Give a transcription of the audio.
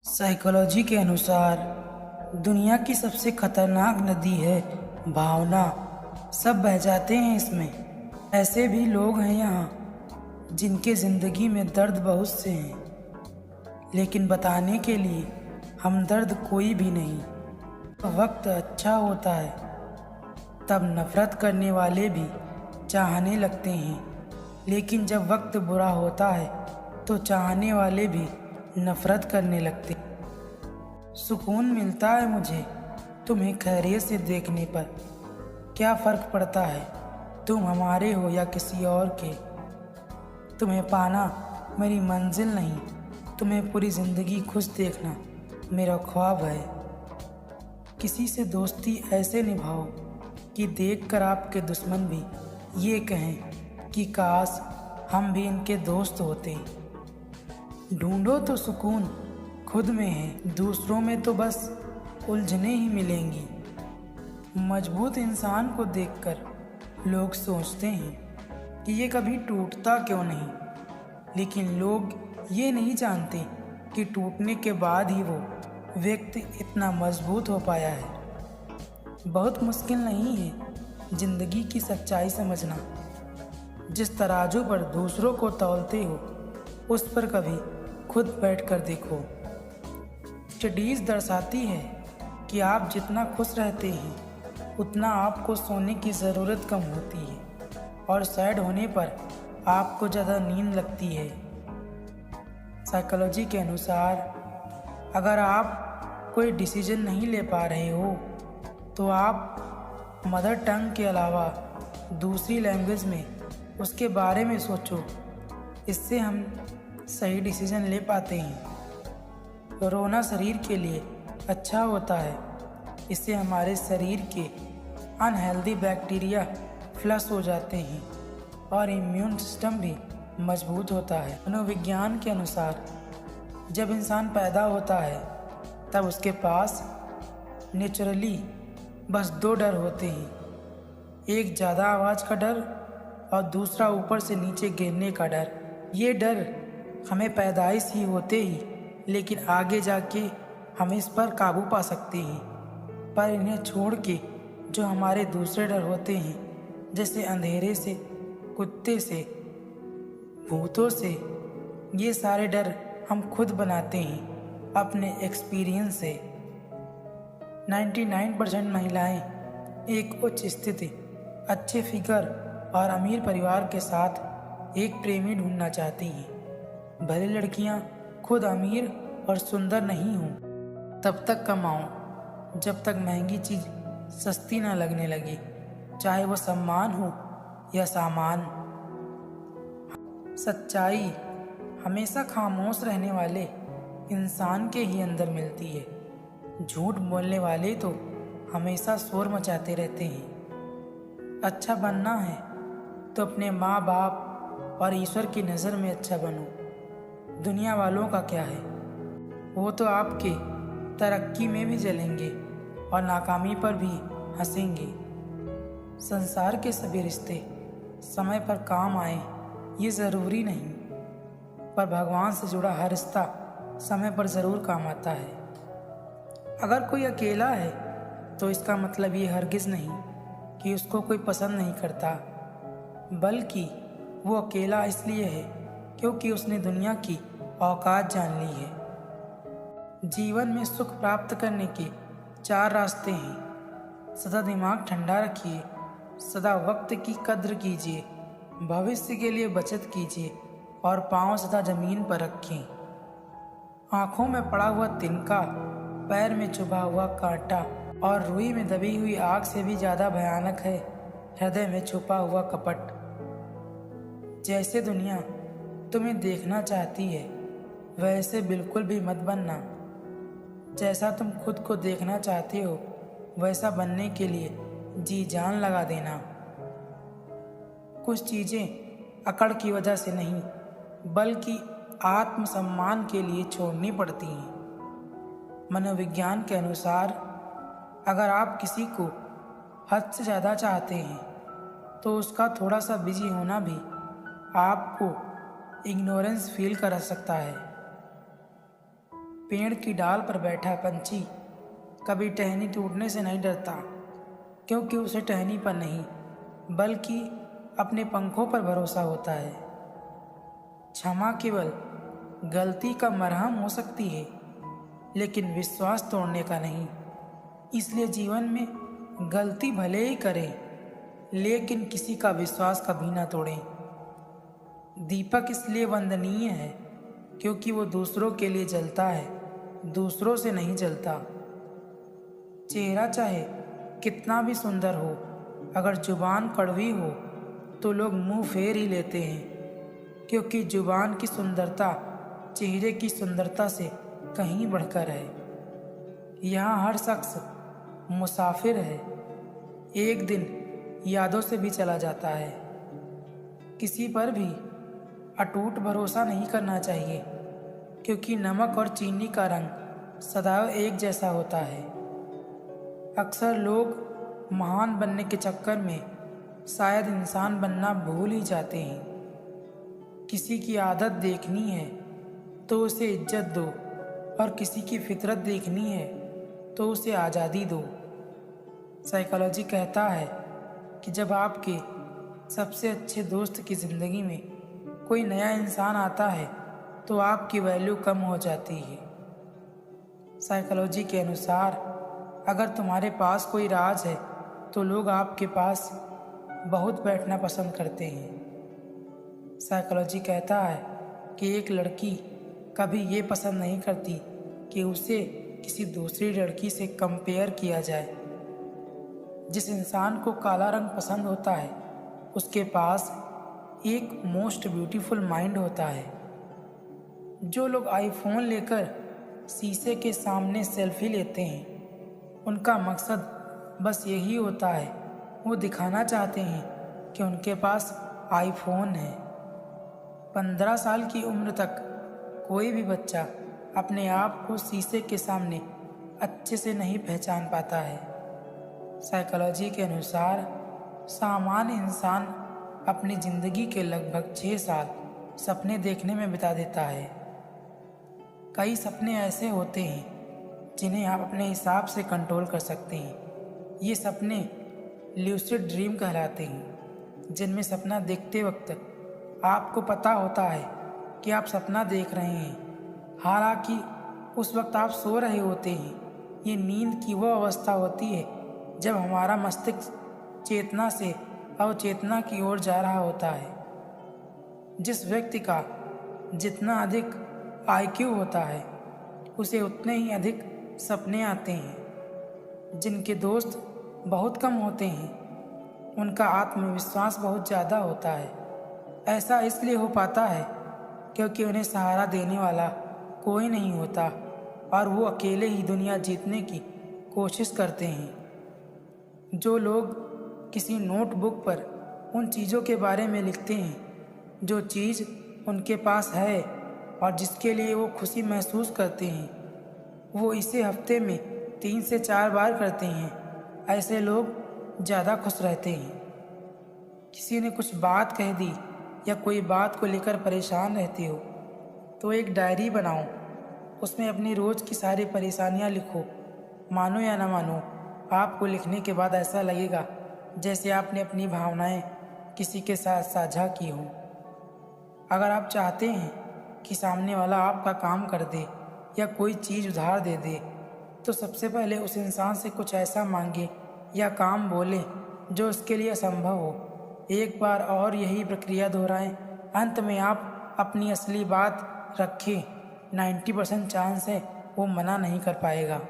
Psychology के अनुसार दुनिया की सबसे खतरनाक नदी है भावना। सब बह जाते हैं इसमें। ऐसे भी लोग हैं यहाँ जिनके ज़िंदगी में दर्द बहुत से हैं, लेकिन बताने के लिए हमदर्द कोई भी नहीं। वक्त अच्छा होता है तब नफ़रत करने वाले भी चाहने लगते हैं, लेकिन जब वक्त बुरा होता है तो चाहने वाले भी नफ़रत करने लगते। सुकून मिलता है मुझे तुम्हें खैरियत से देखने पर। क्या फ़र्क पड़ता है तुम हमारे हो या किसी और के। तुम्हें पाना मेरी मंजिल नहीं, तुम्हें पूरी ज़िंदगी खुश देखना मेरा ख्वाब है। किसी से दोस्ती ऐसे निभाओ कि देखकर आपके दुश्मन भी ये कहें कि काश हम भी इनके दोस्त होते। ढूंढो तो सुकून खुद में है, दूसरों में तो बस उलझने ही मिलेंगी। मजबूत इंसान को देखकर लोग सोचते हैं कि ये कभी टूटता क्यों नहीं, लेकिन लोग ये नहीं जानते कि टूटने के बाद ही वो व्यक्ति इतना मजबूत हो पाया है। बहुत मुश्किल नहीं है जिंदगी की सच्चाई समझना। जिस तराजू पर दूसरों को तौलते हो उस पर कभी खुद बैठकर देखो। स्टडीज़ दर्शाती है कि आप जितना खुश रहते हैं उतना आपको सोने की ज़रूरत कम होती है, और सैड होने पर आपको ज़्यादा नींद लगती है। साइकोलॉजी के अनुसार अगर आप कोई डिसीजन नहीं ले पा रहे हो तो आप मदर टंग के अलावा दूसरी लैंग्वेज में उसके बारे में सोचो। इससे हम सही डिसीजन ले पाते हैं। रोना शरीर के लिए अच्छा होता है, इससे हमारे शरीर के अनहेल्दी बैक्टीरिया फ्लश हो जाते हैं और इम्यून सिस्टम भी मजबूत होता है। मनोविज्ञान के अनुसार जब इंसान पैदा होता है तब उसके पास नेचुरली बस दो डर होते हैं, एक ज़्यादा आवाज़ का डर और दूसरा ऊपर से नीचे गिरने का डर। ये डर हमें पैदाइश ही होते ही, लेकिन आगे जाके हम इस पर काबू पा सकते हैं। पर इन्हें छोड़ के जो हमारे दूसरे डर होते हैं, जैसे अंधेरे से, कुत्ते से, भूतों से, ये सारे डर हम खुद बनाते हैं अपने एक्सपीरियंस से। 99% महिलाएं एक उच्च स्थिति, अच्छे फिगर और अमीर परिवार के साथ एक प्रेमी ढूंढना चाहती हैं। भले लड़कियां खुद अमीर और सुंदर नहीं हों, तब तक कमाओ जब तक महंगी चीज़ सस्ती ना लगने लगे, चाहे वो सम्मान हो या सामान। सच्चाई हमेशा खामोश रहने वाले इंसान के ही अंदर मिलती है। झूठ बोलने वाले तो हमेशा शोर मचाते रहते हैं। अच्छा बनना है तो अपने माँ बाप और ईश्वर की नज़र में अच्छा बनो। दुनिया वालों का क्या है, वो तो आपके तरक्की में भी जलेंगे और नाकामी पर भी हंसेंगे। संसार के सभी रिश्ते समय पर काम आए ये ज़रूरी नहीं, पर भगवान से जुड़ा हर रिश्ता समय पर ज़रूर काम आता है। अगर कोई अकेला है तो इसका मतलब ये हरगिज़ नहीं कि उसको कोई पसंद नहीं करता, बल्कि वो अकेला इसलिए है क्योंकि उसने दुनिया की औकात जान ली है। जीवन में सुख प्राप्त करने के 4 रास्ते हैं। सदा दिमाग ठंडा रखिए, सदा वक्त की कद्र कीजिए, भविष्य के लिए बचत कीजिए और पाँव सदा ज़मीन पर रखें। आँखों में पड़ा हुआ तिनका, पैर में चुभा हुआ कांटा और रुई में दबी हुई आग से भी ज़्यादा भयानक है हृदय में छुपा हुआ कपट। जैसे दुनिया तुम्हें देखना चाहती है वैसे बिल्कुल भी मत बनना। जैसा तुम खुद को देखना चाहते हो वैसा बनने के लिए जी जान लगा देना। कुछ चीज़ें अकड़ की वजह से नहीं बल्कि आत्मसम्मान के लिए छोड़नी पड़ती हैं। मनोविज्ञान के अनुसार अगर आप किसी को हद से ज़्यादा चाहते हैं तो उसका थोड़ा सा बिजी होना भी आपको इग्नोरेंस फील करा सकता है। पेड़ की डाल पर बैठा पंछी कभी टहनी टूटने से नहीं डरता, क्योंकि उसे टहनी पर नहीं बल्कि अपने पंखों पर भरोसा होता है। क्षमा केवल गलती का मरहम हो सकती है, लेकिन विश्वास तोड़ने का नहीं। इसलिए जीवन में गलती भले ही करें, लेकिन किसी का विश्वास कभी ना तोड़ें। दीपक इसलिए वंदनीय है क्योंकि वो दूसरों के लिए जलता है, दूसरों से नहीं जलता। चेहरा चाहे कितना भी सुंदर हो, अगर जुबान कड़वी हो तो लोग मुंह फेर ही लेते हैं, क्योंकि जुबान की सुंदरता चेहरे की सुंदरता से कहीं बढ़कर है। यहाँ हर शख्स मुसाफिर है, एक दिन यादों से भी चला जाता है। किसी पर भी अटूट भरोसा नहीं करना चाहिए, क्योंकि नमक और चीनी का रंग सदैव एक जैसा होता है। अक्सर लोग महान बनने के चक्कर में शायद इंसान बनना भूल ही जाते हैं। किसी की आदत देखनी है तो उसे इज्जत दो, और किसी की फितरत देखनी है तो उसे आज़ादी दो। साइकोलॉजी कहता है कि जब आपके सबसे अच्छे दोस्त की ज़िंदगी में कोई नया इंसान आता है तो आपकी वैल्यू कम हो जाती है। साइकोलॉजी के अनुसार अगर तुम्हारे पास कोई राज है तो लोग आपके पास बहुत बैठना पसंद करते हैं। साइकोलॉजी कहता है कि एक लड़की कभी ये पसंद नहीं करती कि उसे किसी दूसरी लड़की से कंपेयर किया जाए। जिस इंसान को काला रंग पसंद होता है उसके पास एक मोस्ट ब्यूटीफुल माइंड होता है। जो लोग आईफोन लेकर शीशे के सामने सेल्फी लेते हैं उनका मकसद बस यही होता है, वो दिखाना चाहते हैं कि उनके पास आईफोन है। 15 साल की उम्र तक कोई भी बच्चा अपने आप को शीशे के सामने अच्छे से नहीं पहचान पाता है। साइकोलॉजी के अनुसार सामान्य इंसान अपनी ज़िंदगी के लगभग 6 साल सपने देखने में बिता देता है। कई सपने ऐसे होते हैं जिन्हें आप अपने हिसाब से कंट्रोल कर सकते हैं। ये सपने ल्यूसिड ड्रीम कहलाते हैं, जिनमें सपना देखते वक्त आपको पता होता है कि आप सपना देख रहे हैं, हालांकि उस वक्त आप सो रहे होते हैं। ये नींद की वो अवस्था होती है जब हमारा मस्तिष्क चेतना से अवचेतना की ओर जा रहा होता है। जिस व्यक्ति का जितना अधिक आईक्यू होता है उसे उतने ही अधिक सपने आते हैं। जिनके दोस्त बहुत कम होते हैं उनका आत्मविश्वास बहुत ज़्यादा होता है। ऐसा इसलिए हो पाता है क्योंकि उन्हें सहारा देने वाला कोई नहीं होता और वो अकेले ही दुनिया जीतने की कोशिश करते हैं। जो लोग किसी नोटबुक पर उन चीज़ों के बारे में लिखते हैं जो चीज़ उनके पास है और जिसके लिए वो खुशी महसूस करते हैं, वो इसे हफ्ते में 3 से 4 बार करते हैं। ऐसे लोग ज़्यादा खुश रहते हैं। किसी ने कुछ बात कह दी या कोई बात को लेकर परेशान रहते हो तो एक डायरी बनाओ, उसमें अपनी रोज़ की सारी परेशानियां लिखो। मानो या ना मानो, आपको लिखने के बाद ऐसा लगेगा जैसे आपने अपनी भावनाएं किसी के साथ साझा की हों। अगर आप चाहते हैं कि सामने वाला आपका काम कर दे या कोई चीज़ उधार दे दे, तो सबसे पहले उस इंसान से कुछ ऐसा मांगे या काम बोले जो उसके लिए असंभव हो। एक बार और यही प्रक्रिया दोहराएं। अंत में आप अपनी असली बात रखें, 90% चांस है वो मना नहीं कर पाएगा।